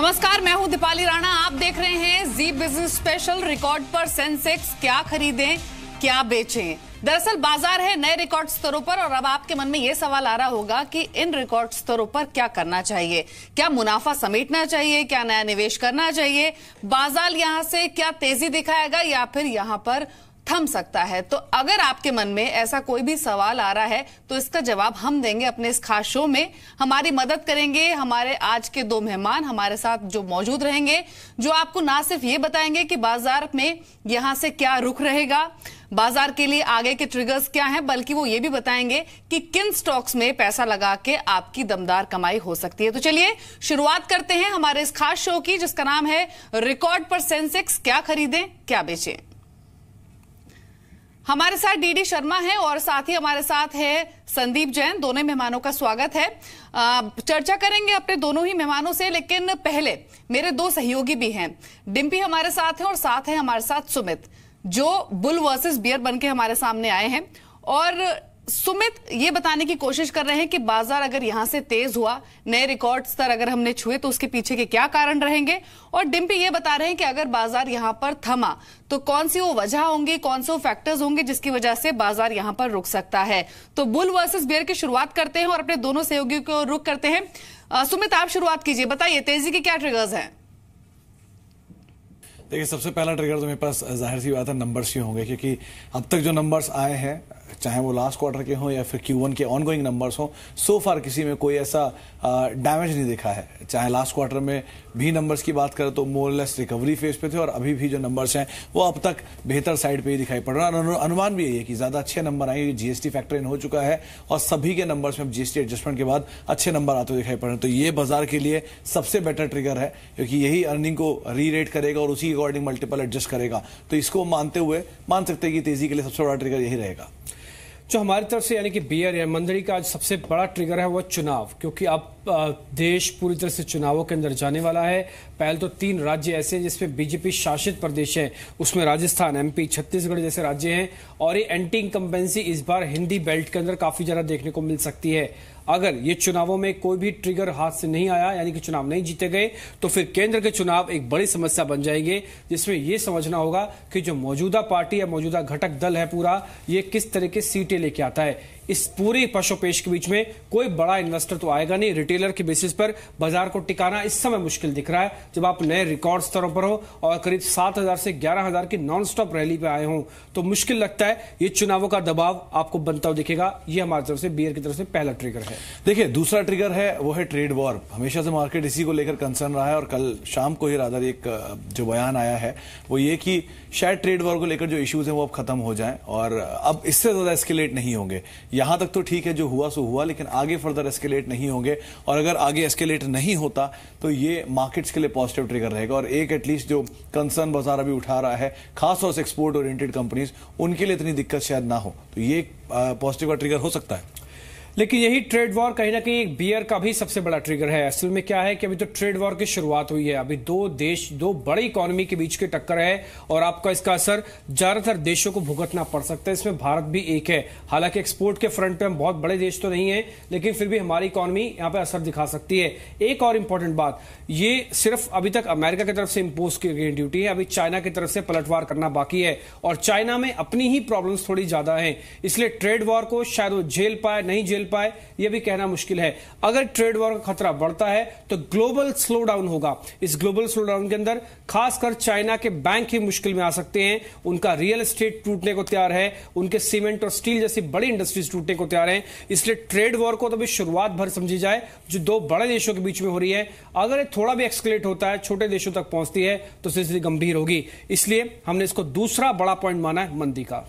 नमस्कार, मैं हूं दीपाली राणा। आप देख रहे हैं जी बिजनेस स्पेशल। रिकॉर्ड पर सेंसेक्स, क्या खरीदें क्या बेचें। दरअसल बाजार है नए रिकॉर्ड स्तरों पर और अब आपके मन में यह सवाल आ रहा होगा कि इन रिकॉर्ड स्तरों पर क्या करना चाहिए। क्या मुनाफा समेटना चाहिए, क्या नया निवेश करना चाहिए। बाजार यहां से क्या तेजी दिखाएगा या फिर यहां पर थम सकता है। तो अगर आपके मन में ऐसा कोई भी सवाल आ रहा है तो इसका जवाब हम देंगे अपने इस खास शो में। हमारी मदद करेंगे हमारे आज के दो मेहमान हमारे साथ जो मौजूद रहेंगे, जो आपको ना सिर्फ ये बताएंगे कि बाजार में यहां से क्या रुख रहेगा, बाजार के लिए आगे के ट्रिगर्स क्या हैं, बल्कि वो ये भी बताएंगे कि किन स्टॉक्स में पैसा लगा के आपकी दमदार कमाई हो सकती है। तो चलिए शुरुआत करते हैं हमारे इस खास शो की, जिसका नाम है रिकॉर्ड पर सेंसेक्स, क्या खरीदें क्या बेचें। हमारे साथ डीडी शर्मा है और साथ ही हमारे साथ है संदीप जैन। दोनों मेहमानों का स्वागत है। चर्चा करेंगे अपने दोनों ही मेहमानों से, लेकिन पहले मेरे दो सहयोगी भी हैं। डिम्पी हमारे साथ है और साथ है हमारे साथ सुमित, जो बुल वर्सेस बियर बनके हमारे सामने आए हैं। और सुमित ये बताने की कोशिश कर रहे हैं कि बाजार अगर यहां से तेज हुआ, नए रिकॉर्ड स्तर अगर हमने छुए तो उसके पीछे के क्या कारण रहेंगे। और डिम्पी ये बता रहे हैं कि अगर बाजार यहां पर थमा तो कौन सी वो वजह होंगी, कौन से वो फैक्टर्स होंगे जिसकी वजह से बाजार यहां पर रुक सकता है। तो बुल वर्सेस बियर की शुरुआत करते हैं और अपने दोनों सहयोगियों को रुक करते हैं। सुमित, आप शुरुआत कीजिए, बताइए तेजी के क्या ट्रिगर्स हैं। देखिए, सबसे पहला ट्रिगर तो मेरे पास जाहिर सी बात है नंबर्स ही होंगे, क्योंकि अब तक जो नंबर्स आए हैं, चाहे वो लास्ट क्वार्टर के हों या फिर Q1 के ऑनगोइंग नंबर्स हों, सो फार किसी में कोई ऐसा डैमेज नहीं दिखा है। चाहे लास्ट क्वार्टर में भी नंबर्स की बात करें तो मोरलेस रिकवरी फेज पे थे और अभी भी जो नंबर्स हैं वो अब तक बेहतर साइड पे ही दिखाई पड़ रहा है। अनुमान भी यही है कि ज्यादा अच्छे नंबर आएंगे। जीएसटी फैक्टर इन हो चुका है और सभी के नंबर्स में जीएसटी एडजस्टमेंट के बाद अच्छे नंबर आते हुए दिखाई पड़ रहे हैं। तो ये बाजार के लिए सबसे बेटर ट्रिगर है, क्योंकि यही अर्निंग को री रेट करेगा और उसी अकॉर्डिंग मल्टीपल एडजस्ट करेगा। तो इसको मानते हुए मान सकते हैं कि तेजी के लिए सबसे बड़ा ट्रिगर यही रहेगा। जो हमारी तरफ से यानी कि बियर या मंदड़ी का आज सबसे बड़ा ट्रिगर है वो चुनाव, क्योंकि अब देश पूरी तरह से चुनावों के अंदर जाने वाला है। पहले तो 3 राज्य ऐसे हैं जिसमें बीजेपी शासित प्रदेश है, उसमें राजस्थान, एमपी, छत्तीसगढ़ जैसे राज्य हैं। और ये एंटी इनकम्बेंसी इस बार हिंदी बेल्ट के अंदर काफी ज्यादा देखने को मिल सकती है। अगर ये चुनावों में कोई भी ट्रिगर हाथ से नहीं आया, यानी कि चुनाव नहीं जीते गए, तो फिर केंद्र के चुनाव एक बड़ी समस्या बन जाएंगे, जिसमें यह समझना होगा कि जो मौजूदा पार्टी या मौजूदा घटक दल है पूरा, ये किस तरह के सीटें लेके आता है। इस पूरी पशोपेश के बीच में कोई बड़ा इन्वेस्टर तो आएगा नहीं। रिटेलर के बेसिस पर बाजार को टिकाना इस समय मुश्किल दिख रहा है, जब आप नए रिकॉर्ड स्तरों पर हो और करीब 7,000 से 11,000 की नॉन स्टॉप रैली पे आए हों, तो मुश्किल लगता है। ये चुनावों का दबाव आपको बनता हुआ दिखेगा। ये हमारी तरफ से, बियर की तरफ से पहला ट्रिगर है। देखिए, दूसरा ट्रिगर है वो है ट्रेड वॉर। हमेशा से मार्केट इसी को लेकर कंसर्न रहा है और कल शाम को ही रादर एक जो बयान आया है वो ये कि शायद ट्रेड वॉर को लेकर जो इश्यूज हैं वो अब खत्म हो जाएं और अब इससे ज्यादा एस्केलेट नहीं होंगे। यहां तक तो ठीक है, जो हुआ सो हुआ, लेकिन आगे फर्दर एस्केलेट नहीं होंगे। और अगर आगे एस्केलेट नहीं होता तो ये मार्केट्स के लिए पॉजिटिव ट्रिगर रहेगा। और एक एटलीस्ट जो कंसर्न बाजार अभी उठा रहा है, खासतौर से एक्सपोर्ट ओरिएंटेड कंपनीज, उनके लिए इतनी दिक्कत शायद ना हो, तो ये पॉजिटिव का ट्रिगर हो सकता है। लेकिन यही ट्रेड वॉर कहीं ना कहीं एक बियर का भी सबसे बड़ा ट्रिगर है। असल में क्या है कि अभी तो ट्रेड वॉर की शुरुआत हुई है। अभी दो देश, दो बड़ी इकोनॉमी के बीच की टक्कर है और आपका इसका असर ज्यादातर देशों को भुगतना पड़ सकता है। इसमें भारत भी एक है। हालांकि एक्सपोर्ट के फ्रंट पे हम बहुत बड़े देश तो नहीं है, लेकिन फिर भी हमारी इकोनॉमी यहां पर असर दिखा सकती है। एक और इंपॉर्टेंट बात, ये सिर्फ अभी तक अमेरिका की तरफ से इंपोज की गई ड्यूटी है, अभी चाइना की तरफ से पलटवार करना बाकी है। और चाइना में अपनी ही प्रॉब्लम्स थोड़ी ज्यादा है, इसलिए ट्रेड वॉर को शायद वो झेल पाए नहीं झेल पाए यह भी कहना मुश्किल है। अगर ट्रेड वॉर का खतरा बढ़ता है तो ग्लोबल स्लो डाउन होगा। इस ग्लोबल स्लो डाउन के अंदर खासकर चाइना के बैंक ही मुश्किल में आ सकते हैं। उनका रियल एस्टेट टूटने को तैयार है, उनके सीमेंट और स्टील जैसी बड़ी इंडस्ट्रीज टूटने को तैयार हैं। इसलिए ट्रेड वॉर को तो भी शुरुआत भर समझी जाए, जो दो बड़े देशों के बीच में हो रही है। अगर ये थोड़ा भी एक्सकेलेट होता है, छोटे देशों तक पहुंचती है, तो स्थिति गंभीर होगी। इसलिए हमने इसको दूसरा बड़ा पॉइंट माना है मंदी का।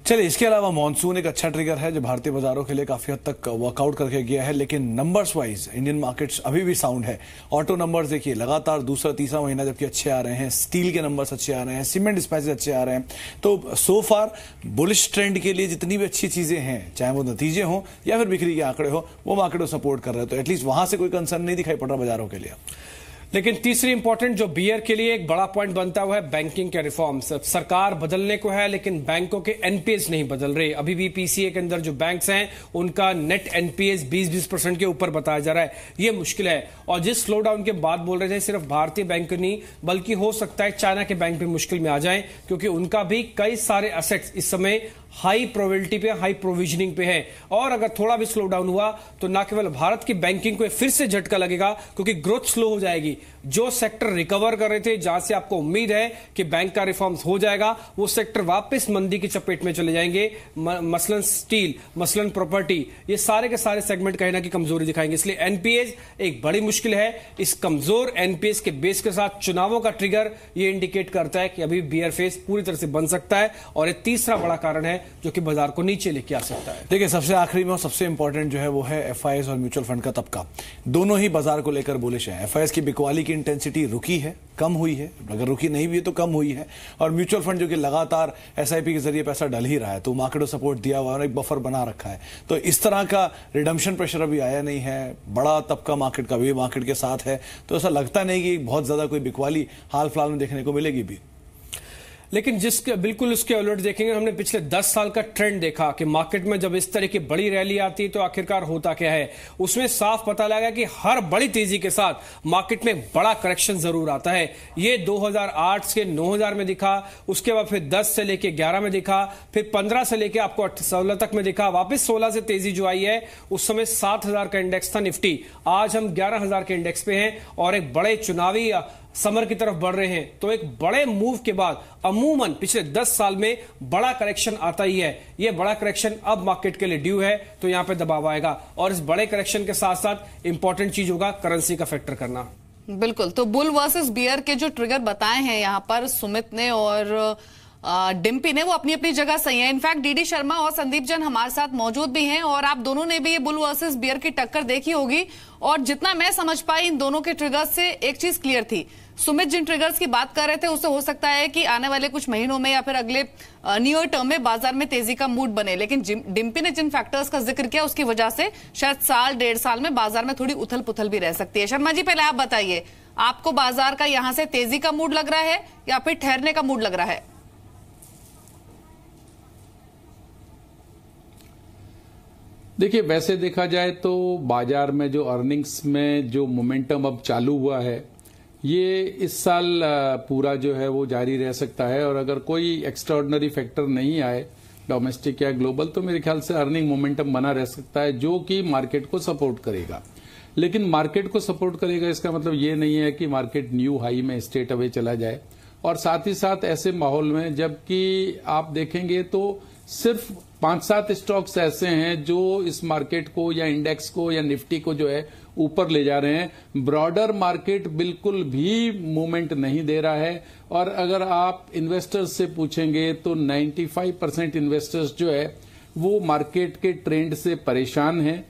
चलिए, इसके अलावा मॉनसून एक अच्छा ट्रिगर है जो भारतीय बाजारों के लिए काफी हद तक वर्कआउट करके गया है। लेकिन नंबर्स वाइज इंडियन मार्केट्स अभी भी साउंड है। ऑटो नंबर्स देखिए, लगातार दूसरा तीसरा महीना जबकि अच्छे आ रहे हैं। स्टील के नंबर्स अच्छे आ रहे हैं, सीमेंट डिस्पैचेस अच्छे आ रहे हैं। तो सो फार बुलिश ट्रेंड के लिए जितनी भी अच्छी चीजें हैं, चाहे वो नतीजे हों या फिर बिक्री के आंकड़े हो, वो मार्केट को सपोर्ट कर रहे हैं। तो एटलीस्ट वहां से कोई कंसर्न नहीं दिखाई पड़ रहा बाजारों के लिए। लेकिन तीसरी इंपॉर्टेंट जो बियर के लिए एक बड़ा पॉइंट बनता हुआ है बैंकिंग के रिफॉर्म्स। सरकार बदलने को है लेकिन बैंकों के एनपीएस नहीं बदल रहे। अभी भी पीसीए के अंदर जो बैंक्स हैं उनका नेट एनपीएस 20% के ऊपर बताया जा रहा है। ये मुश्किल है। और जिस स्लो डाउन के बाद बोल रहे थे सिर्फ भारतीय बैंक नहीं बल्कि हो सकता है चाइना के बैंक भी मुश्किल में आ जाएं, क्योंकि उनका भी कई सारे असेट्स इस समय हाई प्रोबेबिलिटी पे, हाई प्रोविजनिंग पे है। और अगर थोड़ा भी स्लो डाउन हुआ तो न केवल भारत की बैंकिंग को फिर से झटका लगेगा, क्योंकि ग्रोथ स्लो हो जाएगी। जो सेक्टर रिकवर कर रहे थे, जहां से आपको उम्मीद है कि बैंक का रिफॉर्म्स हो जाएगा, वो सेक्टर वापस मंदी की चपेट में चले जाएंगे। मसलन स्टील, मसलन प्रॉपर्टी, ये सारे के सारे सेगमेंट कहीं ना कहीं कमजोरी दिखाएंगे। इसलिए एनपीएस एक बड़ी मुश्किल है। इस कमजोर एनपीएस के बेस के साथ चुनावों का ट्रिगर ये इंडिकेट करता है कि अभी बियर फेस पूरी तरह से बन सकता है, और ये तीसरा बड़ा कारण है जो कि बाजार को नीचे लेके आ सकता है। देखिए, सबसे आखिरी में और सबसे इंपॉर्टेंट जो है वो है एफआईएस और म्यूचुअल फंड का तबका। दोनों ही बाजार को लेकर बुलिश है। एफआईएस की बिकवाली की इंटेंसिटी रुकी है, कम हुई है, अगर रुकी नहीं हुई तो कम हुई है। और म्यूचुअल फंड जो कि लगातार एसआईपी के जरिए पैसा डल ही रहा है, तो मार्केट को सपोर्ट दिया हुआ और एक बफर बना रखा है। तो इस तरह का रिडम्पशन प्रेशर अभी आया नहीं है। बड़ा तबका मार्केट का भी मार्केट के साथ है, तो ऐसा लगता नहीं कि बहुत ज्यादा कोई बिकवाली हाल फिलहाल में देखने को मिलेगी भी। लेकिन जिसके बिल्कुल उसके उलट देखेंगे, हमने पिछले 10 साल का ट्रेंड देखा कि मार्केट में जब इस तरह की बड़ी रैली आती है तो आखिरकार होता क्या है। उसमें साफ पता लगा कि हर बड़ी तेजी के साथ मार्केट में बड़ा करेक्शन जरूर आता है। ये 2008 से 9000 में दिखा, उसके बाद फिर 10 से लेके 11 में दिखा, फिर 15 से लेके आपको 16 तक में दिखा, वापस 16 से तेजी जो आई है उस समय 7000 का इंडेक्स था निफ्टी। आज हम 11000 के इंडेक्स पे हैं और एक बड़े चुनावी समर की तरफ बढ़ रहे हैं। तो एक बड़े मूव के बाद अमूमन पिछले 10 साल में बड़ा करेक्शन आता ही है। यह बड़ा करेक्शन अब मार्केट के लिए ड्यू है, तो यहां पे दबाव आएगा। और इस बड़े करेक्शन के साथ साथ इंपॉर्टेंट चीज होगा करेंसी का फैक्टर करना। बिल्कुल। तो बुल वर्सेस बियर के जो ट्रिगर बताए हैं यहां पर सुमित ने और डिम्पी ने, वो अपनी अपनी जगह सही है। इनफैक्ट डीडी शर्मा और संदीप जैन हमारे साथ मौजूद भी हैं और आप दोनों ने भी ये बुल वर्सेस बियर की टक्कर देखी होगी। और जितना मैं समझ पाई इन दोनों के ट्रिगर्स से एक चीज क्लियर थी। सुमित जिन ट्रिगर्स की बात कर रहे थे उससे हो सकता है कि आने वाले कुछ महीनों में या फिर अगले नियर टर्म में बाजार में तेजी का मूड बने, लेकिन डिम्पी ने जिन फैक्टर्स का जिक्र किया उसकी वजह से शायद साल 1.5 साल में बाजार में थोड़ी उथल पुथल भी रह सकती है। शर्मा जी, पहले आप बताइए, आपको बाजार का यहां से तेजी का मूड लग रहा है या फिर ठहरने का मूड लग रहा है? देखिए, वैसे देखा जाए तो बाजार में जो अर्निंग्स में जो मोमेंटम अब चालू हुआ है, ये इस साल पूरा जो है वो जारी रह सकता है। और अगर कोई एक्स्ट्राऑर्डिनरी फैक्टर नहीं आए डोमेस्टिक या ग्लोबल, तो मेरे ख्याल से अर्निंग मोमेंटम बना रह सकता है, जो कि मार्केट को सपोर्ट करेगा। लेकिन मार्केट को सपोर्ट करेगा इसका मतलब ये नहीं है कि मार्केट न्यू हाई में स्ट्रेट अवे चला जाए। और साथ ही साथ ऐसे माहौल में जबकि आप देखेंगे तो सिर्फ 5-7 स्टॉक्स ऐसे हैं जो इस मार्केट को या इंडेक्स को या निफ्टी को जो है ऊपर ले जा रहे हैं। ब्रॉडर मार्केट बिल्कुल भी मूवमेंट नहीं दे रहा है। और अगर आप इन्वेस्टर्स से पूछेंगे तो 95% इन्वेस्टर्स जो है वो मार्केट के ट्रेंड से परेशान हैं।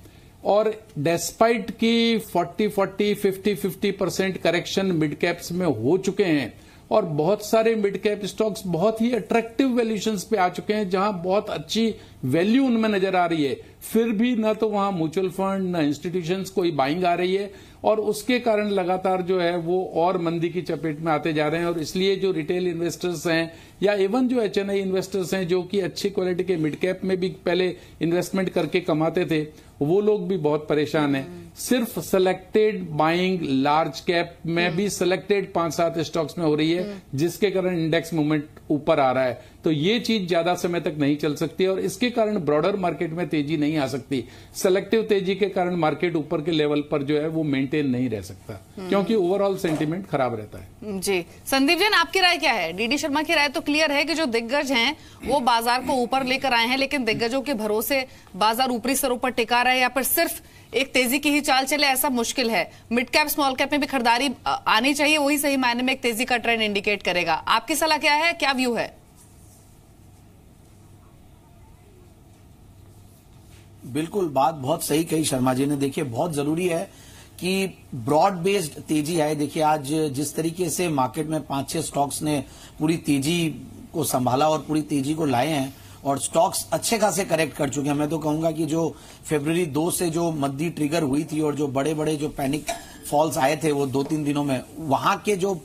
और डेस्पाइट की 40-40, 50-50% करेक्शन मिड कैप्स में हो चुके हैं और बहुत सारे मिड कैप स्टॉक्स बहुत ही अट्रैक्टिव वैल्यूएशंस पे आ चुके हैं, जहां बहुत अच्छी वैल्यू उनमें नजर आ रही है, फिर भी न तो वहां म्यूचुअल फंड न इंस्टीट्यूशंस कोई बाइंग आ रही है। और उसके कारण लगातार जो है वो और मंदी की चपेट में आते जा रहे हैं। और इसलिए जो रिटेल इन्वेस्टर्स हैं या इवन जो एचएनआई इन्वेस्टर्स हैं, जो कि अच्छी क्वालिटी के मिड कैप में भी पहले इन्वेस्टमेंट करके कमाते थे, वो लोग भी बहुत परेशान हैं। सिर्फ सेलेक्टेड बाइंग लार्ज कैप में भी सेलेक्टेड 5-7 स्टॉक्स में हो रही है, जिसके कारण इंडेक्स मूवमेंट ऊपर आ रहा है। तो ये चीज ज्यादा समय तक नहीं चल सकती और इसके कारण ब्रॉडर मार्केट में तेजी नहीं आ सकती। सेलेक्टिव तेजी के कारण मार्केट ऊपर के लेवल पर जो है वो मेंटेन नहीं रह सकता, क्योंकि ओवरऑल सेंटीमेंट खराब रहता है। जी, संदीप जैन, आपकी राय क्या है? डीडी शर्मा की राय तो क्लियर है कि जो दिग्गज हैं वो बाजार को ऊपर लेकर आए हैं, लेकिन दिग्गजों के भरोसे बाजार ऊपरी स्तरों पर टिका रहे या फिर सिर्फ एक तेजी की ही चाल चले, ऐसा मुश्किल है। मिड कैप स्मॉल कैप में भी खरीदारी आनी चाहिए, वही सही मायने में एक तेजी का ट्रेंड इंडिकेट करेगा। आपकी सलाह क्या है, क्या व्यू है? बिल्कुल, बात बहुत सही कही शर्मा जी ने। देखिए, बहुत जरूरी है कि ब्रॉड बेस्ड तेजी आए। देखिए, आज जिस तरीके से मार्केट में 5-6 स्टॉक्स ने पूरी तेजी को संभाला और पूरी तेजी को लाए हैं और स्टॉक्स अच्छे खासे करेक्ट कर चुके हैं। मैं तो कहूंगा कि जो फरवरी 2 से जो मद्दी ट्रिगर हुई थी और जो बड़े बड़े जो पैनिक फॉल्स आए थे वो 2-3 दिनों में, वहां के जो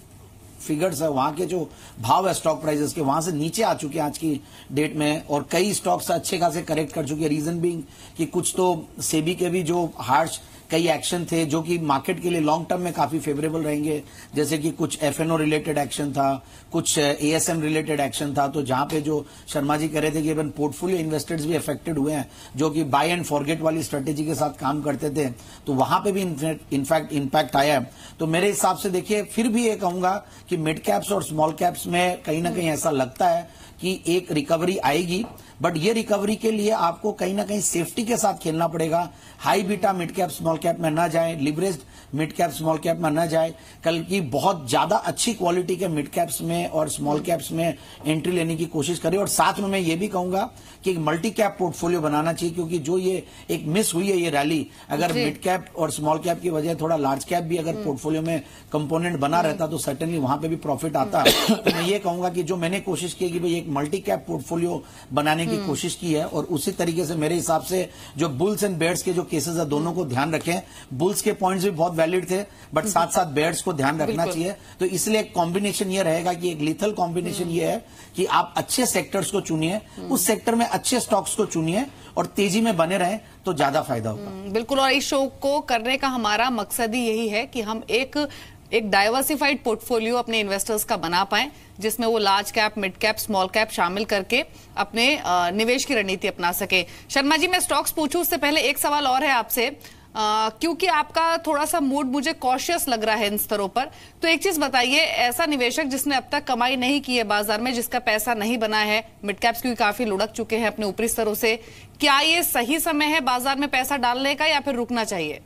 फिगर्स है, वहां के जो भाव है स्टॉक प्राइसेस के, वहां से नीचे आ चुके हैं आज की डेट में, और कई स्टॉक्स अच्छे खासे करेक्ट कर चुके हैं। रीजन बीइंग कि कुछ तो सेबी के भी जो हार्श कई एक्शन थे जो कि मार्केट के लिए लॉन्ग टर्म में काफी फेवरेबल रहेंगे, जैसे कि कुछ एफएनओ रिलेटेड एक्शन था, कुछ एएसएम रिलेटेड एक्शन था। तो जहां पे जो शर्मा जी कह रहे थे कि इवन पोर्टफोलियो इन्वेस्टर्स भी अफेक्टेड हुए हैं जो कि बाय एंड फॉरगेट वाली स्ट्रेटेजी के साथ काम करते थे, तो वहां पे भी इनफैक्ट इम्पैक्ट आया है। तो मेरे हिसाब से देखिए, फिर भी ये कहूंगा कि मिड कैप्स और स्मॉल कैप्स में कहीं ना कहीं ऐसा लगता है कि एक रिकवरी आएगी, बट ये रिकवरी के लिए आपको कहीं ना कहीं सेफ्टी के साथ खेलना पड़ेगा। High beta mid cap small cap में ना जाए, leveraged mid cap small cap में ना जाए। कल की बहुत ज्यादा अच्छी क्वालिटी के मिड कैप्स में और स्मॉल कैप्स में एंट्री लेने की कोशिश करें। और साथ में मैं ये भी कहूंगा कि एक मल्टी कैप पोर्टफोलियो बनाना चाहिए, क्योंकि जो ये एक मिस हुई है ये रैली, अगर मिड कैप और स्मॉल कैप की वजह थोड़ा लार्ज कैप भी अगर पोर्टफोलियो में कंपोनेंट बना रहता तो सर्टेनली वहां पे भी प्रॉफिट आता। तो मैं ये कहूंगा कि जो मैंने कोशिश की कि भाई एक मल्टी कैप पोर्टफोलियो बनाने की कोशिश की है, और उसी तरीके से मेरे हिसाब से जो बुल्स एंड बेयर्स के जो केसेस है दोनों को ध्यान रखें। बुल्स के पॉइंट्स भी बहुत वैलिड थे, बट साथ साथ बेयर्स को ध्यान रखना चाहिए। तो इसलिए एक कॉम्बिनेशन ये रहेगा कि एक लीथल कॉम्बिनेशन ये है कि आप अच्छे सेक्टर्स को चुनिए, उस सेक्टर में अच्छे स्टॉक्स को चुनिए और तेजी में बने रहें तो ज्यादा फायदा होगा। बिल्कुल, और इस शो को करने का हमारा मकसद ही यही है कि हम एक डाइवर्सिफाइड पोर्टफोलियो अपने इन्वेस्टर्स का बना पाएं, जिसमें वो large cap, mid cap, small cap शामिल करके अपने निवेश की रणनीति अपना सके। शर्मा जी, मैं स्टॉक्स पूछूं उससे पहले एक सवाल और है आपसे, क्योंकि आपका थोड़ा सा मूड मुझे कॉशियस लग रहा है इन स्तरों पर। तो एक चीज बताइए, ऐसा निवेशक जिसने अब तक कमाई नहीं की है बाजार में, जिसका पैसा नहीं बना है, मिड कैप्स क्योंकि काफी लुढ़क चुके हैं अपने ऊपरी स्तरों से, क्या ये सही समय है बाजार में पैसा डालने का या फिर रुकना चाहिए?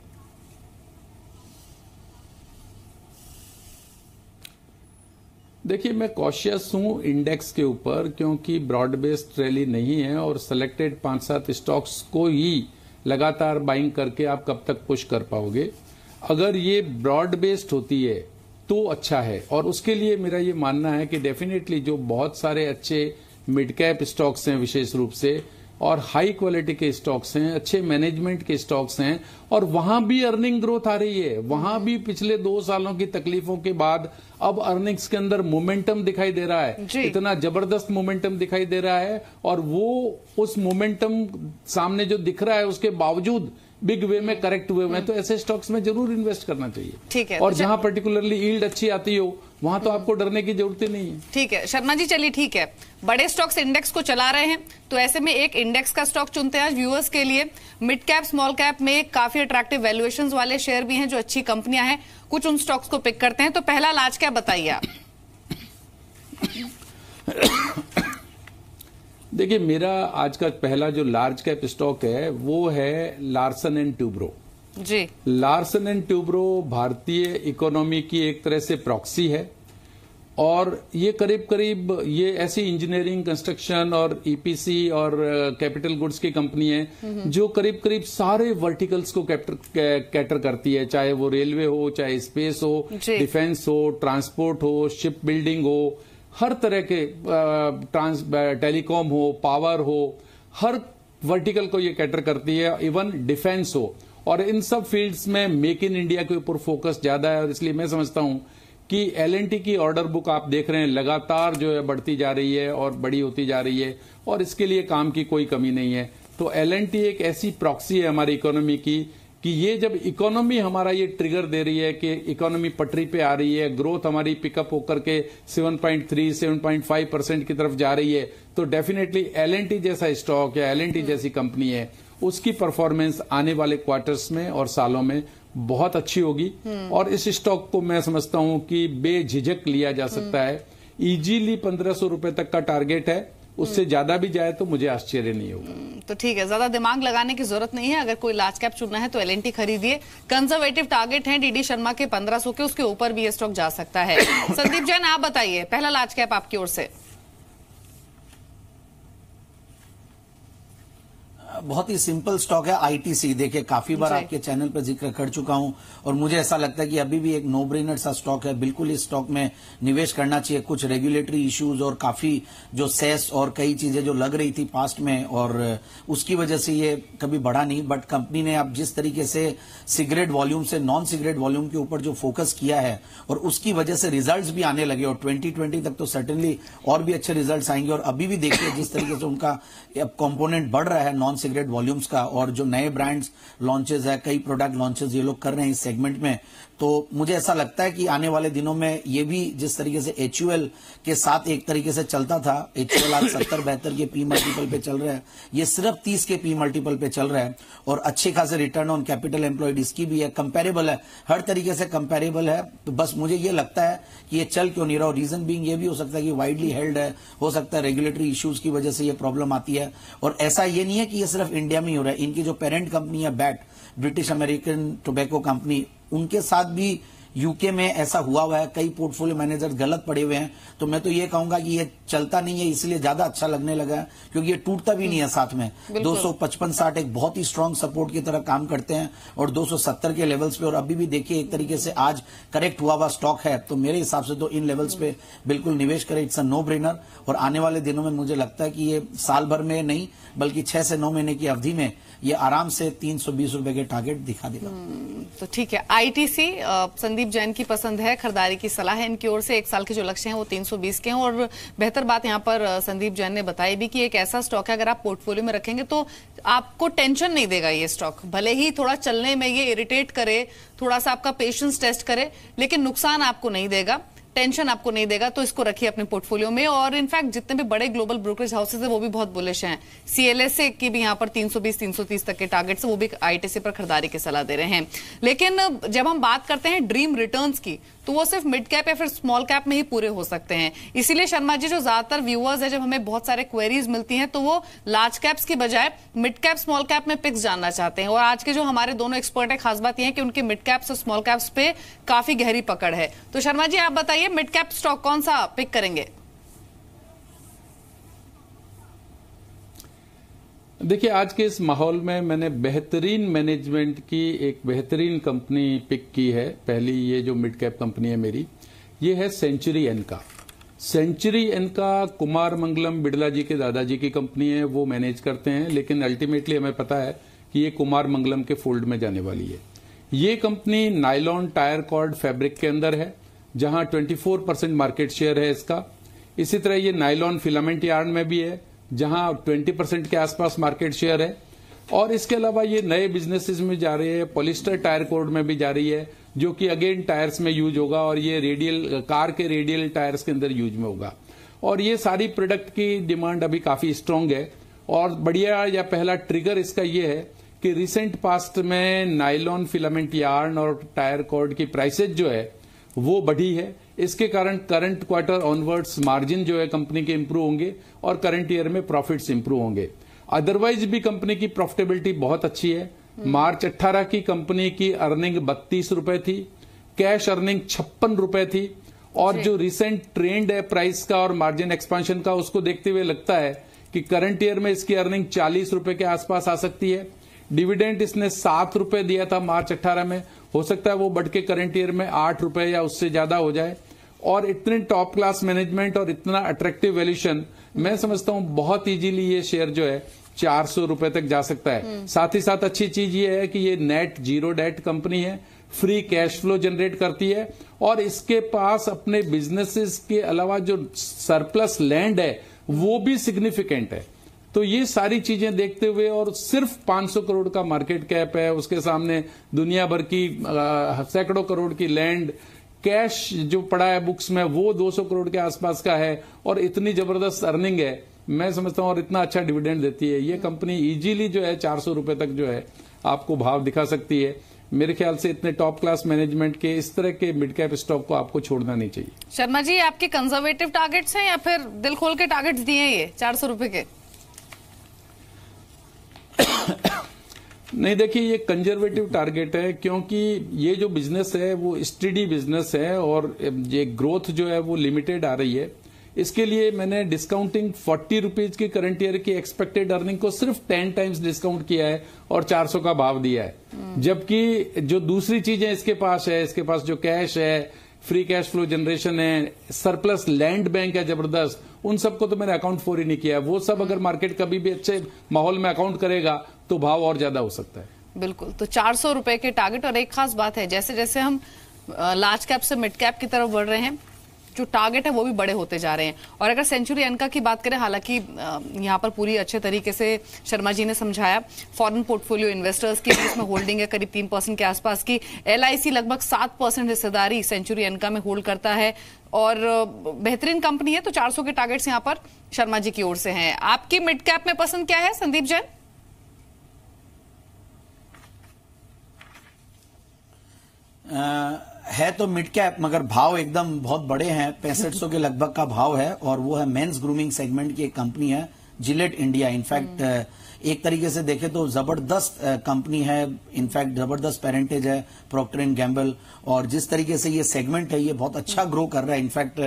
देखिए, मैं कॉशियस हूं इंडेक्स के ऊपर, क्योंकि ब्रॉड बेस्ड रैली नहीं है और सिलेक्टेड 5-7 स्टॉक्स को ही लगातार बाइंग करके आप कब तक पुश कर पाओगे। अगर ये ब्रॉड बेस्ड होती है तो अच्छा है, और उसके लिए मेरा ये मानना है कि डेफिनेटली जो बहुत सारे अच्छे मिड कैप स्टॉक्स हैं विशेष रूप से, और हाई क्वालिटी के स्टॉक्स हैं, अच्छे मैनेजमेंट के स्टॉक्स हैं, और वहां भी अर्निंग ग्रोथ आ रही है। वहां भी पिछले 2 सालों की तकलीफों के बाद अब अर्निंग्स के अंदर मोमेंटम दिखाई दे रहा है, इतना जबरदस्त मोमेंटम दिखाई दे रहा है, और वो उस मोमेंटम सामने जो दिख रहा है उसके बावजूद बिग वे में करेक्ट हुए हैं, तो ऐसे स्टॉक्स में जरूर इन्वेस्ट करना चाहिए। ठीक है, और जहां पर्टिकुलरली यील्ड अच्छी आती हो वहां तो आपको डरने की जरूरत ही नहीं है। ठीक है शर्मा जी, चलिए ठीक है, बड़े स्टॉक्स इंडेक्स को चला रहे हैं, तो ऐसे में एक इंडेक्स का स्टॉक चुनते हैं आज व्यूअर्स के लिए। मिड कैप, स्मॉल कैप में काफी अट्रैक्टिव वैल्यूएशंस वाले शेयर भी हैं, जो अच्छी कंपनियां हैं, कुछ उन स्टॉक्स को पिक करते हैं। तो पहला लार्ज कैप बताइए आप। देखिए, मेरा आज का पहला जो लार्ज कैप स्टॉक है वो है Larsen and Toubro ji. Larsen and Toubro भारतीय इकोनॉमी की एक तरह से प्रॉक्सी है, और ये करीब करीब ये ऐसी इंजीनियरिंग, कंस्ट्रक्शन और ईपीसी और कैपिटल गुड्स की कंपनी है जो करीब करीब सारे वर्टिकल्स को कैटर करती है, चाहे वो रेलवे हो, चाहे स्पेस हो, डिफेंस हो, ट्रांसपोर्ट हो, शिप बिल्डिंग हो, हर तरह के टेलीकॉम हो, पावर हो, हर वर्टिकल को ये कैटर करती है, इवन डिफेंस हो। और इन सब फील्ड्स में मेक इन इंडिया के ऊपर फोकस ज्यादा है, और इसलिए मैं समझता हूं कि एलएनटी की ऑर्डर बुक आप देख रहे हैं लगातार जो है बढ़ती जा रही है और बड़ी होती जा रही है, और इसके लिए काम की कोई कमी नहीं है। तो एलएनटी एक ऐसी प्रॉक्सी है हमारी इकोनॉमी की कि ये जब इकोनॉमी हमारा ये ट्रिगर दे रही है कि इकोनॉमी पटरी पे आ रही है, ग्रोथ हमारी पिकअप होकर के 7.3-7.5% की तरफ जा रही है, तो डेफिनेटली एलएनटी जैसा स्टॉक या एलएनटी जैसी कंपनी है, उसकी परफॉर्मेंस आने वाले क्वार्टर्स में और सालों में बहुत अच्छी होगी। और इस स्टॉक को मैं समझता हूं कि बेझिझक लिया जा सकता है। इजीली 1500 रुपए तक का टारगेट है, उससे ज्यादा भी जाए तो मुझे आश्चर्य नहीं होगा। तो ठीक है, ज्यादा दिमाग लगाने की जरूरत नहीं है। अगर कोई लार्ज कैप चुनना है तो एलएनटी खरीदिए। कंजर्वेटिव टारगेट है डीडी शर्मा के 1500 के, उसके ऊपर भी ये स्टॉक जा सकता है। संदीप जैन, आप बताइए पहला लार्ज कैप आपकी ओर से। बहुत ही सिंपल स्टॉक है आईटीसी। देखिए काफी बार आपके चैनल पर जिक्र कर चुका हूं और मुझे ऐसा लगता है कि अभी भी एक नो ब्रेनर सा स्टॉक है, बिल्कुल इस स्टॉक में निवेश करना चाहिए। कुछ रेगुलेटरी इश्यूज और काफी जो सेस और कई चीजें जो लग रही थी पास्ट में और उसकी वजह से ये कभी बढ़ा नहीं, बट कंपनी ने अब जिस तरीके से सिगरेट वॉल्यूम से नॉन सिगरेट वॉल्यूम के ऊपर जो फोकस किया है और उसकी वजह से रिजल्ट्स भी आने लगे और 2020 तक तो सर्टेनली और भी अच्छे रिजल्ट्स आएंगे। और अभी भी देखिए जिस तरीके से उनका कंपोनेंट बढ़ रहा है नॉन सिगरेट वॉल्यूम्स का और जो नए ब्रांड्स लॉन्चेस है, कई प्रोडक्ट लॉन्चेस ये लोग कर रहे हैं इस सेगमेंट में, तो मुझे ऐसा लगता है कि आने वाले दिनों में ये भी जिस तरीके से HUL के साथ एक तरीके से चलता था, HUL आज 70-72 के पी मल्टीपल पे चल रहा है, ये सिर्फ 30 के पी मल्टीपल पे चल रहा है और अच्छे खासे रिटर्न ऑन कैपिटल एम्प्लॉयड इसकी भी है, कंपेरेबल है, हर तरीके से कंपेरेबल है। तो बस मुझे ये लगता है कि ये चल क्यों नहीं रहा, रीजन बीइंग ये भी हो सकता है कि वाइडली हेल्ड है, हो सकता है रेगुलेटरी इश्यूज की वजह से ये प्रॉब्लम आती है। और ऐसा ये नहीं है कि ये सिर्फ इंडिया में ही हो रहा है, इनकी जो पेरेंट कंपनी है bat, British American tobacco company, उनके साथ भी यूके में ऐसा हुआ है, कई पोर्टफोलियो मैनेजर गलत पड़े हुए हैं। तो मैं तो ये कहूंगा कि ये चलता नहीं है, इसलिए ज्यादा अच्छा लगने लगा है क्योंकि ये टूटता भी नहीं है साथ में। 255-60 एक बहुत ही स्ट्रांग सपोर्ट की तरह काम करते हैं और 270 के लेवल्स पे, और अभी भी देखिए एक तरीके से आज करेक्ट हुआ स्टॉक है, तो मेरे हिसाब से तो इन लेवल्स पे बिल्कुल निवेश करें, इट्स अ नो ब्रेनर। और आने वाले दिनों में मुझे लगता है कि ये साल भर में नहीं बल्कि 6 से 9 महीने की अवधि में ये आराम से 320 रुपए के टारगेट दिखा देगा। तो ठीक है, आईटीसी संदीप जैन की पसंद है, खरीदारी की सलाह है इनकी ओर से। 1 साल के जो लक्ष्य हैं वो 320 के हैं और बेहतर बात यहां पर संदीप जैन ने बताई भी कि एक ऐसा स्टॉक है अगर आप पोर्टफोलियो में रखेंगे तो आपको टेंशन नहीं देगा ये स्टॉक, भले ही थोड़ा चलने में ये इरिटेट करे, थोड़ा सा आपका पेशेंस टेस्ट करे, लेकिन नुकसान आपको नहीं देगा, टेंशन आपको नहीं देगा। तो इसको रखिए अपने पोर्टफोलियो में। और इनफैक्ट जितने भी बड़े ग्लोबल ब्रोकरेज हाउसेज है वो भी बहुत बुलिश हैं। CLSA की भी यहां पर 320-330 तक के टारगेट्स, वो भी आईटीसी पर खरीदारी की सलाह दे रहे हैं। लेकिन जब हम बात करते हैं ड्रीम रिटर्न्स की तो वो सिर्फ मिड कैप या फिर स्मॉल कैप में ही पूरे हो सकते हैं। इसीलिए शर्मा जी, जो ज्यादातर व्यूअर्स है, जब हमें बहुत सारे क्वेरीज मिलती हैं तो वो लार्ज कैप्स की बजाय मिड कैप स्मॉल कैप में पिक्स जानना चाहते हैं। और आज के जो हमारे दोनों एक्सपर्ट है, खास बात यह है कि उनके मिड कैप्स और स्मॉल कैप्स पे काफी गहरी पकड़ है। तो शर्मा जी आप बताइए, मिड कैप स्टॉक कौन सा पिक करेंगे? देखिए, आज के इस माहौल में मैंने बेहतरीन मैनेजमेंट की एक बेहतरीन कंपनी पिक की है। पहली ये जो मिड कैप कंपनी है मेरी, ये है सेंचुरी एनका। सेंचुरी एनका कुमार मंगलम बिड़ला जी के दादाजी की कंपनी है, वो मैनेज करते हैं, लेकिन अल्टीमेटली हमें पता है कि ये कुमार मंगलम के फोल्ड में जाने वाली है। ये company nylon tyre cord fabric के अंदर है, जहां 24% मार्केट शेयर है इसका। इसी तरह ये नायलॉन फिलामेंट यार्न में भी है, जहां 20% के आसपास मार्केट शेयर है। और इसके अलावा ये नए बिजनेसेस में जा रही है, पॉलिस्टर टायर कोड में भी जा रही है, जो कि अगेन टायर्स में यूज होगा और ये रेडियल कार के रेडियल टायर्स के अंदर यूज में होगा। और ये सारी प्रोडक्ट की डिमांड अभी काफी स्ट्रांग है। और बढ़िया या पहला ट्रिगर इसका ये है कि रिसेंट पास्ट में नायलॉन फिलामेंट यार्न और टायर कॉर्ड की प्राइसेज जो है वो बढ़ी है। इसके कारण करंट क्वार्टर ऑनवर्ड्स मार्जिन जो है कंपनी के इंप्रूव होंगे और करंट ईयर में प्रॉफिट्स इंप्रूव होंगे। अदरवाइज भी कंपनी की प्रॉफिटेबिलिटी बहुत अच्छी है। मार्च 18 की कंपनी की अर्निंग 32 रुपए थी, कैश अर्निंग 56 रुपए थी। और जो रिसेंट ट्रेंड है प्राइस का और मार्जिन एक्सपांशन का, उसको देखते हुए लगता है कि करंट ईयर में इसकी अर्निंग 40 रुपए के आसपास आ सकती है। डिविडेंड इसने 7 रुपए दिया था मार्च 18 में, हो सकता है वो बढ़ के करंट ईयर में 8 रुपए या उससे ज्यादा हो जाए। और इतने टॉप क्लास मैनेजमेंट और इतना अट्रैक्टिव वैल्यूएशन, मैं समझता हूं बहुत इजीली ये शेयर जो है 400 रुपए तक जा सकता है। साथ ही साथ अच्छी चीज ये है कि ये नेट जीरो डेट कंपनी है, फ्री कैश फ्लो जनरेट करती है और इसके पास अपने बिजनेसेस के अलावा जो सरप्लस लैंड है वो भी सिग्निफिकेंट है। तो ये सारी चीजें देखते हुए, और सिर्फ 500 करोड़ का मार्केट कैप है, उसके सामने दुनिया भर की सैकड़ों करोड़ की लैंड, कैश जो पड़ा है बुक्स में वो 200 करोड़ के आसपास का है और इतनी जबरदस्त अर्निंग है, मैं समझता हूं, और इतना अच्छा डिविडेंड देती है ये कंपनी, इजीली जो है 400 रुपए तक जो है आपको भाव दिखा सकती है। मेरे ख्याल से इतने टॉप क्लास मैनेजमेंट के इस तरह के मिड कैप स्टॉक को आपको छोड़ना नहीं चाहिए। शर्मा जी, आपके कंजर्वेटिव टारगेट्स हैं या फिर दिल खोल के टारगेट्स दिए हैं ये 400 रुपए के? नहीं, देखिए ये कंजर्वेटिव टारगेट है, क्योंकि ये जो बिजनेस है वो स्टेडी बिजनेस है और ये ग्रोथ जो है वो लिमिटेड आ रही है। इसके लिए मैंने डिस्काउंटिंग 40 रुपीज की करंट ईयर की एक्सपेक्टेड अर्निंग को सिर्फ 10 टाइम्स डिस्काउंट किया है और 400 का भाव दिया है। जबकि जो दूसरी चीजें इसके पास है, इसके पास जो कैश है, फ्री कैश फ्लो जनरेशन है, सरप्लस लैंड बैंक है जबरदस्त, उन सबको तो मैंने अकाउंट फॉर ही नहीं किया है। वो सब अगर मार्केट कभी भी अच्छे माहौल में अकाउंट करेगा तो भाव और ज्यादा हो सकता है। बिल्कुल, तो 400 रुपए के टारगेट। और एक खास बात है, जैसे जैसे हम लार्ज कैप से मिड कैप की तरफ बढ़ रहे हैं, जो टारगेट है वो भी बड़े होते जा रहे हैं। और अगर सेंचुरी एनका की बात करें, हालांकि यहाँ पर पूरी अच्छे तरीके से शर्मा जी ने समझाया, फॉरेन पोर्टफोलियो इन्वेस्टर्स की इसमें होल्डिंग है करीब 3% के आसपास की। LIC लगभग 7% हिस्सेदारी सेंचुरी एनका में होल्ड करता है और बेहतरीन कंपनी है। तो 400 के टारगेट्स यहाँ पर शर्मा जी की ओर से हैं। आपकी मिड कैप में पसंद क्या है संदीप जैन? है तो मिड कैप, मगर भाव एकदम बहुत बड़े हैं। 6500 के लगभग का भाव है और वो है मेंस ग्रूमिंग सेगमेंट की एक कंपनी है, जिलेट इंडिया। इनफैक्ट एक तरीके से देखें तो जबरदस्त कंपनी है, इनफैक्ट जबरदस्त पेरेंटेज है प्रॉक्टर एंड गैम्बल। और जिस तरीके से ये सेगमेंट है ये बहुत अच्छा ग्रो कर रहा है। इनफैक्ट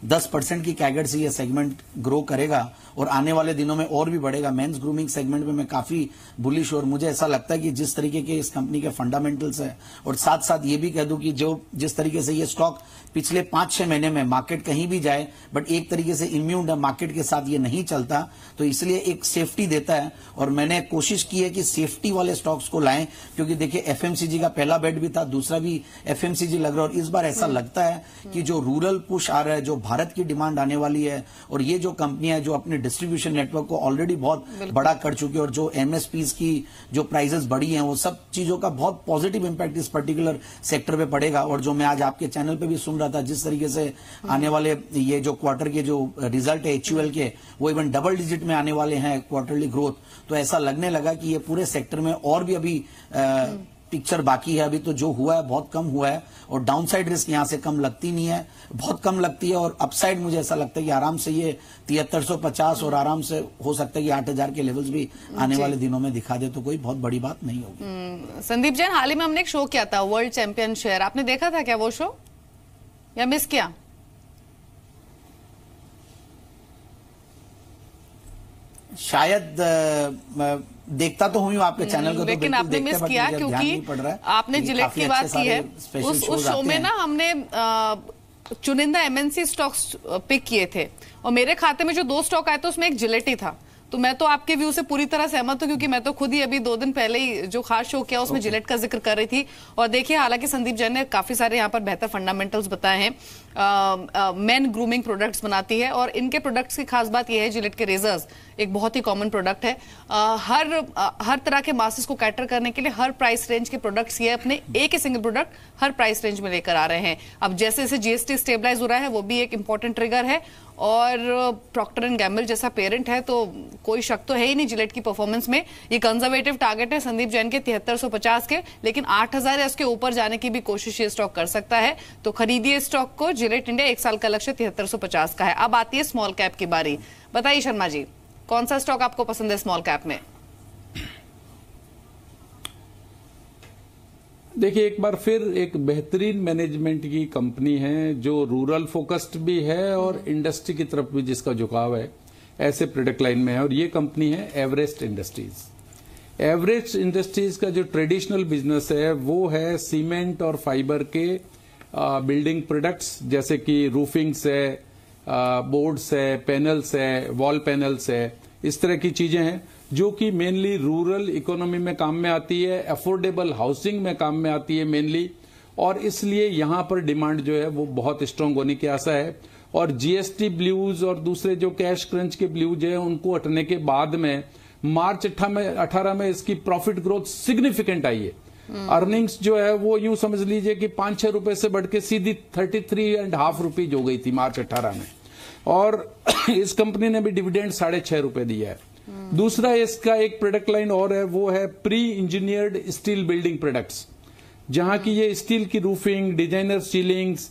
10% की कैगेट से ये सेगमेंट ग्रो करेगा और आने वाले दिनों में और भी बढ़ेगा। मेंस ग्रूमिंग सेगमेंट में मैं काफी बुलिश, और मुझे ऐसा लगता है कि जिस तरीके के इस कंपनी के फंडामेंटल्स है, और साथ साथ ये भी कह दूं कि जो जिस तरीके से ये स्टॉक पिछले 5-6 महीने में मार्केट कहीं भी जाए बट एक तरीके से इम्यून है, मार्केट के साथ ये नहीं चलता, तो इसलिए एक सेफ्टी देता है। और मैंने कोशिश की है कि सेफ्टी वाले स्टॉक्स को लाएं, क्योंकि देखिए FMCG का पहला बेट भी था, दूसरा भी FMCG लग रहा है। और इस बार ऐसा लगता है कि जो रूरल पुश आ रहा है, जो भारत की डिमांड आने वाली है, और ये जो कंपनियां जो अपने डिस्ट्रीब्यूशन नेटवर्क को ऑलरेडी बहुत बड़ा कर चुकी है, और जो MSPs की जो प्राइसेस बढ़ी हैं, वो सब चीजों का बहुत पॉजिटिव इंपैक्ट इस पर्टिकुलर सेक्टर पे पड़ेगा। और जो मैं आज आपके चैनल पे भी सुन रहा था, जिस तरीके से आने वाले ये जो क्वार्टर के जो रिजल्ट है HUL के, वो इवन डबल डिजिट में आने वाले हैं क्वार्टरली ग्रोथ, तो ऐसा लगने लगा कि ये पूरे सेक्टर में और भी अभी पिक्चर बाकी है। अभी तो जो हुआ है बहुत कम हुआ है, और डाउनसाइड रिस्क यहां से कम लगती नहीं है, बहुत कम लगती है। और अपसाइड मुझे ऐसा लगता है कि आराम से ये 7350 और आराम से हो सकता है कि 8000 के लेवल्स भी आने वाले दिनों में दिखा दे, तो कोई बहुत बड़ी बात नहीं होगी। संदीप जैन, हाल ही में हमने एक शो किया था वर्ल्ड चैंपियन शेयर, आपने देखा था क्या वो शो या मिस किया? शायद देखता तो हूँ आपके चैनल को, लेकिन तो आपने मिस किया क्योंकि आपने जिलेट की बात की है। उस शो में ना हमने चुनिंदा MNC स्टॉक्स पिक किए थे, और मेरे खाते में जो 2 स्टॉक आए थे उसमें एक जिलेट ही था। तो मैं तो आपके व्यू से पूरी तरह सहमत हूं, क्योंकि मैं तो खुद ही अभी 2 दिन पहले ही जो खास शो किया उसमें जिलेट का जिक्र कर रही थी। और देखिए, हालांकि संदीप जैन ने काफी सारे यहाँ पर बेहतर फंडामेंटल्स बताए हैं। मेन ग्रूमिंग प्रोडक्ट्स बनाती है, और इनके प्रोडक्ट्स की खास बात यह है, जिलेट के रेजर्स एक बहुत ही कॉमन प्रोडक्ट है। हर तरह के मासेस को कैटर करने के लिए हर प्राइस रेंज के प्रोडक्ट्स ये अपने एक ही सिंगल प्रोडक्ट हर प्राइस रेंज में लेकर आ रहे हैं। अब जैसे जैसे GST स्टेबलाइज हो रहा है, वो भी एक इंपॉर्टेंट ट्रिगर है। और प्रॉक्टर एंड गैम्बल जैसा पेरेंट है, तो कोई शक तो है ही नहीं जिलेट की परफॉर्मेंस में। ये कंजर्वेटिव टारगेट है संदीप जैन के 7350 के, लेकिन 8000 या उसके ऊपर जाने की भी कोशिश ये स्टॉक कर सकता है। तो खरीदिए स्टॉक को। जिलेट इंडिया 1 साल का लक्ष्य 7350 का है। अब आती है स्मॉल कैप की बारी। बताइए शर्मा जी, कौन सा स्टॉक आपको पसंद है स्मॉल कैप में? देखिए, एक बार फिर एक बेहतरीन मैनेजमेंट की कंपनी है, जो रूरल फोकस्ड भी है और इंडस्ट्री की तरफ भी जिसका झुकाव है, ऐसे प्रोडक्ट लाइन में है। और ये कंपनी है एवरेस्ट इंडस्ट्रीज। एवरेस्ट इंडस्ट्रीज का जो ट्रेडिशनल बिजनेस है वो है सीमेंट और फाइबर के बिल्डिंग प्रोडक्ट्स, जैसे कि रूफिंग्स है, बोर्ड्स है, पैनल्स है, वॉल पैनल्स है, इस तरह की चीजें हैं जो कि मेनली रूरल इकोनॉमी में काम में आती है, अफोर्डेबल हाउसिंग में काम में आती है मेनली। और इसलिए यहां पर डिमांड जो है वो बहुत स्ट्रांग होने की आशा है। और GST ब्लूज और दूसरे जो कैश क्रंच के ब्लूज है, उनको हटने के बाद में मार्च 18 में इसकी प्रॉफिट ग्रोथ सिग्निफिकेंट आई है। अर्निंग्स जो है वो यूं समझ लीजिए कि 5-6 रुपए से बढ़ के सीधी 33.5 रुपीज हो गई थी मार्च 18 में। और इस कंपनी ने भी डिविडेंड 6.5 रुपए दिया है। दूसरा इसका एक प्रोडक्ट लाइन और है, वो है pre engineered steel building products, जहां की ये स्टील की रूफिंग, डिजाइनर सीलिंग्स,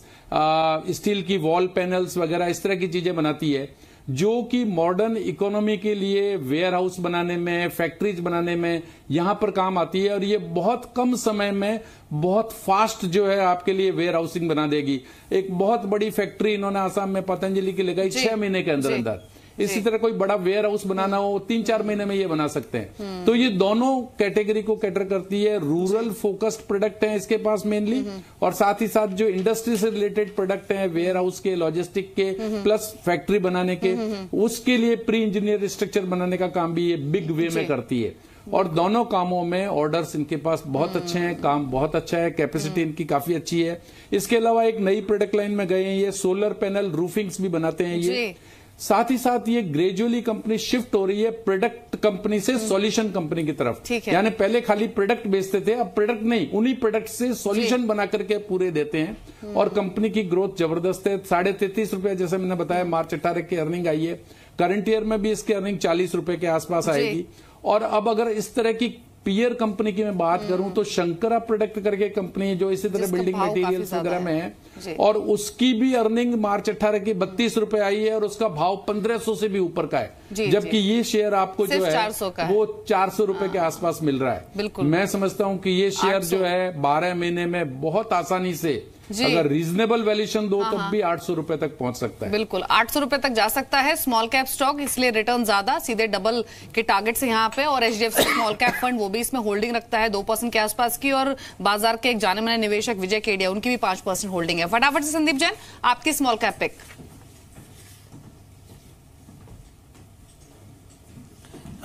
स्टील की वॉल पैनल्स वगैरह इस तरह की चीजें बनाती है, जो कि मॉडर्न इकोनॉमी के लिए वेयर हाउस बनाने में, फैक्ट्रीज बनाने में यहां पर काम आती है और ये बहुत कम समय में बहुत फास्ट जो है आपके लिए वेयर हाउसिंग बना देगी। एक बहुत बड़ी फैक्ट्री इन्होंने आसाम में पतंजलि की लगाई 6 महीने के अंदर अंदर। इसी तरह कोई बड़ा वेयर हाउस बनाना हो 3-4 महीने में ये बना सकते हैं। तो ये दोनों कैटेगरी को कैटर करती है। रूरल फोकस्ड प्रोडक्ट हैं इसके पास मेनली, और साथ ही साथ जो इंडस्ट्री से रिलेटेड प्रोडक्ट हैं, वेयर हाउस के, लॉजिस्टिक के, प्लस फैक्ट्री बनाने के, उसके लिए प्री इंजीनियर स्ट्रक्चर बनाने का काम भी ये बिग वे में करती है। और दोनों कामों में ऑर्डर्स इनके पास बहुत अच्छे हैं, काम बहुत अच्छा है, कैपेसिटी इनकी काफी अच्छी है। इसके अलावा एक नई प्रोडक्ट लाइन में गए हैं, ये सोलर पैनल रूफिंग्स भी बनाते हैं ये। साथ ही साथ ये ग्रेजुअली कंपनी शिफ्ट हो रही है प्रोडक्ट कंपनी से सॉल्यूशन कंपनी की तरफ। यानी पहले खाली प्रोडक्ट बेचते थे, अब प्रोडक्ट नहीं, उन्हीं प्रोडक्ट से सॉल्यूशन बना करके पूरे देते हैं। और कंपनी की ग्रोथ जबरदस्त है। 33.5 रुपए जैसे मैंने बताया मार्च 18 की अर्निंग आई है। करंट ईयर में भी इसकी अर्निंग 40 रुपए के आसपास आएगी। और अब अगर इस तरह की पीयर कंपनी की मैं बात करूं तो शंकरा प्रोडक्ट करके कंपनी जो इसी तरह बिल्डिंग मटेरियल्स वगैरह में है, और उसकी भी अर्निंग मार्च 18 की 32 रुपए आई है और उसका भाव 1500 से भी ऊपर का है। जबकि ये शेयर आपको जो है वो 400 रुपए के आसपास मिल रहा है। मैं समझता हूं कि ये शेयर जो है 12 महीने में बहुत आसानी से अगर रीजनेबल वैल्यूएशन दो तब भी 800 रुपए तक पहुंच सकता है। बिल्कुल 800 रुपए तक जा सकता है। स्मॉल कैप स्टॉक, इसलिए रिटर्न ज्यादा, सीधे डबल के टारगेट से यहाँ पे। और एचडीएफसी स्मॉल कैप फंड वो भी इसमें होल्डिंग रखता है 2% के आसपास की। और बाजार के एक जाने माने निवेशक विजय केडिया, उनकी भी 5% होल्डिंग है। फटाफट से संदीप जैन, आपकी स्मॉल कैप पिक।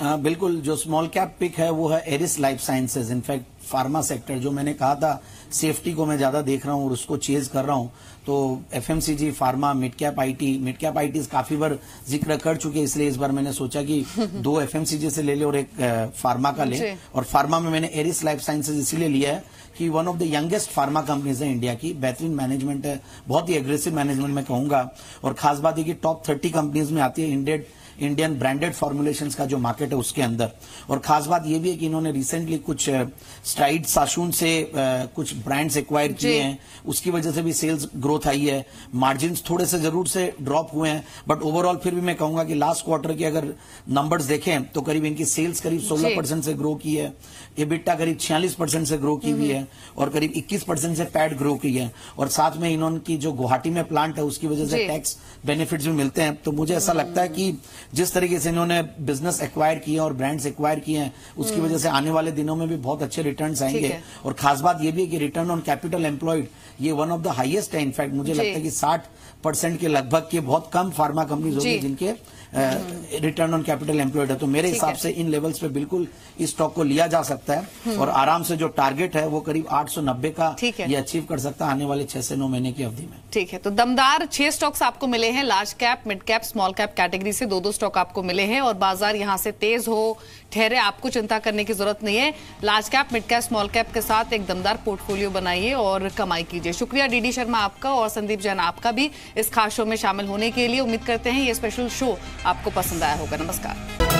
बिल्कुल, जो स्मॉल कैप पिक है वो है Eris life sciences. In fact pharma sector जो मैंने कहा था, सेफ्टी को मैं ज्यादा देख रहा हूं और उसको चेज कर रहा हूं, तो FMCG, pharma, mid cap IT काफी बार जिक्र कर चुके, इसलिए इस बार मैंने सोचा कि 2 एफएमसीजी से ले ले और एक फार्मा का ले। और फार्मा में मैंने एरिस लाइफ साइंसेज इसीलिए लिया है कि one of the youngest pharma companies है इंडिया की, बेहतरीन मैनेजमेंट है, बहुत ही एग्रेसिव मैनेजमेंट मैं कहूंगा। और खास बात है कि टॉप 30 कंपनीज में आती है इंडियन ब्रांडेड फॉर्मुलेशंस का जो मार्केट है उसके अंदर। और खास बात यह भी है कि इन्होंने रिसेंटली कुछ स्ट्राइड साशून से कुछ ब्रांड्स एक्वायर किए हैं, उसकी वजह से भी सेल्स ग्रोथ आई है। मार्जिन्स थोड़े से जरूर से ड्रॉप हुए हैं, बट ओवरऑल फिर भी मैं कहूंगा कि लास्ट क्वार्टर के अगर नंबर्स देखें तो करीब इनकी सेल्स करीब 16% से ग्रो की है, एबिटा करीब 46% से ग्रो की हुई है, और करीब 21% से पैट ग्रो की है। और साथ में इन्होंने जो गुवाहाटी में प्लांट है उसकी वजह से टैक्स बेनिफिट्स भी मिलते हैं। तो मुझे ऐसा लगता है कि जिस तरीके से इन्होंने बिजनेस एक्वायर किए और ब्रांड्स एक्वायर किए हैं, उसकी वजह से आने वाले दिनों में भी बहुत अच्छे रिटर्न्स आएंगे। और खास बात यह भी है कि रिटर्न ऑन कैपिटल एम्प्लॉयड ये वन ऑफ द हाईएस्ट है। इनफैक्ट मुझे लगता है कि 60% के लगभग के बहुत कम फार्मा कंपनीज होंगी जिनके रिटर्न ऑन कैपिटल एम्प्लॉयड है। तो मेरे हिसाब से इन लेवल्स पे बिल्कुल इस स्टॉक को लिया जा सकता है और आराम से जो टारगेट है वो करीब 890 का ये अचीव कर सकता है आने वाले 6 से 9 महीने की अवधि में। ठीक है, तो दमदार 6 स्टॉक्स आपको मिले हैं large cap, mid cap, small cap category से। 2-2 स्टॉक आपको मिले हैं और बाजार यहां से तेज हो ठहरे, आपको चिंता करने की जरूरत नहीं है। Large cap, mid cap, small cap के साथ एक दमदार पोर्टफोलियो बनाइए और कमाई कीजिए। शुक्रिया डीडी शर्मा आपका और संदीप जैन आपका भी इस खास शो में शामिल होने के लिए। उम्मीद करते हैं ये स्पेशल शो आपको पसंद आया होगा। नमस्कार।